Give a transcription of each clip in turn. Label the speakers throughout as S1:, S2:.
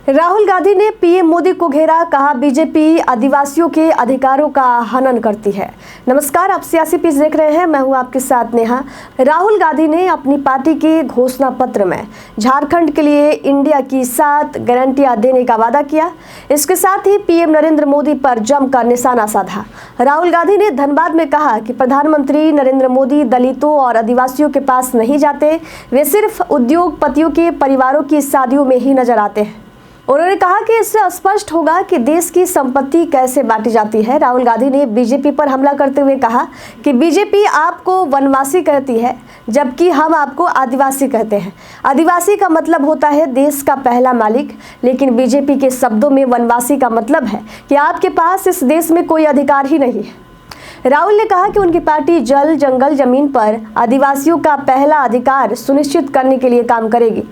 S1: राहुल गांधी ने पीएम मोदी को घेरा, कहा बीजेपी आदिवासियों के अधिकारों का हनन करती है। नमस्कार, आप सियासी पीस देख रहे हैं, मैं हूं आपके साथ नेहा। राहुल गांधी ने अपनी पार्टी के घोषणा पत्र में झारखंड के लिए इंडिया की 7 गारंटियां देने का वादा किया। इसके साथ ही पीएम नरेंद्र मोदी पर जमकर निशाना साधा। राहुल गांधी ने धनबाद में कहा कि प्रधानमंत्री नरेंद्र मोदी दलितों और आदिवासियों के पास नहीं जाते, वे सिर्फ उद्योगपतियों के परिवारों की शादियों में ही नजर आते हैं। उन्होंने कहा कि इससे स्पष्ट होगा कि देश की संपत्ति कैसे बांटी जाती है। राहुल गांधी ने बीजेपी पर हमला करते हुए कहा कि बीजेपी आपको वनवासी कहती है, जबकि हम आपको आदिवासी कहते हैं। आदिवासी का मतलब होता है देश का पहला मालिक, लेकिन बीजेपी के शब्दों में वनवासी का मतलब है कि आपके पास इस देश में कोई अधिकार ही नहीं है। राहुल ने कहा कि उनकी पार्टी जल, जंगल, जमीन पर आदिवासियों का पहला अधिकार सुनिश्चित करने के लिए काम करेगी।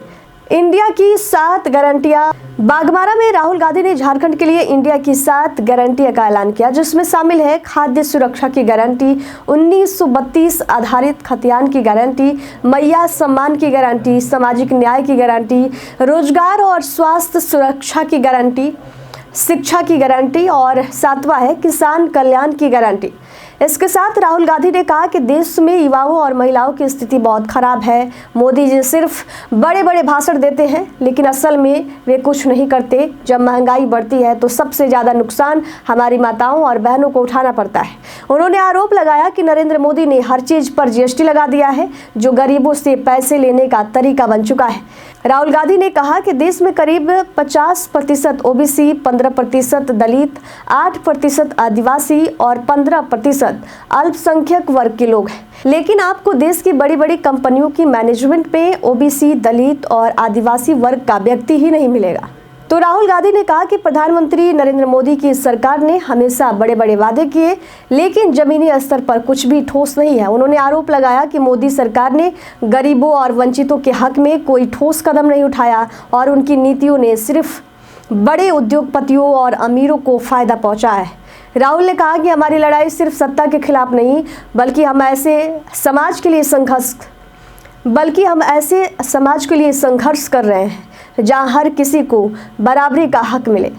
S1: इंडिया की 7 गारंटियां। बागमारा में राहुल गांधी ने झारखंड के लिए इंडिया की 7 गारंटियां का ऐलान किया, जिसमें शामिल है खाद्य सुरक्षा की गारंटी, 1932 आधारित खतियान की गारंटी, मैया सम्मान की गारंटी, सामाजिक न्याय की गारंटी, रोजगार और स्वास्थ्य सुरक्षा की गारंटी, शिक्षा की गारंटी और 7वां है किसान कल्याण की गारंटी। इसके साथ राहुल गांधी ने कहा कि देश में युवाओं और महिलाओं की स्थिति बहुत खराब है। मोदी जी सिर्फ बड़े बड़े भाषण देते हैं, लेकिन असल में वे कुछ नहीं करते। जब महंगाई बढ़ती है तो सबसे ज़्यादा नुकसान हमारी माताओं और बहनों को उठाना पड़ता है। उन्होंने आरोप लगाया कि नरेंद्र मोदी ने हर चीज़ पर जीएसटी लगा दिया है, जो गरीबों से पैसे लेने का तरीका बन चुका है। राहुल गांधी ने कहा कि देश में करीब 50% ओबीसी, 15% दलित, 8% आदिवासी और 15% अल्पसंख्यक वर्ग के लोग हैं, लेकिन आपको देश की बड़ी बड़ी कंपनियों की मैनेजमेंट में ओबीसी, दलित और आदिवासी वर्ग का व्यक्ति ही नहीं मिलेगा। तो राहुल गांधी ने कहा कि प्रधानमंत्री नरेंद्र मोदी की सरकार ने हमेशा बड़े बड़े वादे किए, लेकिन जमीनी स्तर पर कुछ भी ठोस नहीं है। उन्होंने आरोप लगाया कि मोदी सरकार ने गरीबों और वंचितों के हक में कोई ठोस कदम नहीं उठाया और उनकी नीतियों ने सिर्फ बड़े उद्योगपतियों और अमीरों को फायदा पहुंचाया है। राहुल ने कहा कि हमारी लड़ाई सिर्फ सत्ता के खिलाफ नहीं, बल्कि हम ऐसे समाज के लिए संघर्ष कर रहे हैं जहां हर किसी को बराबरी का हक मिले।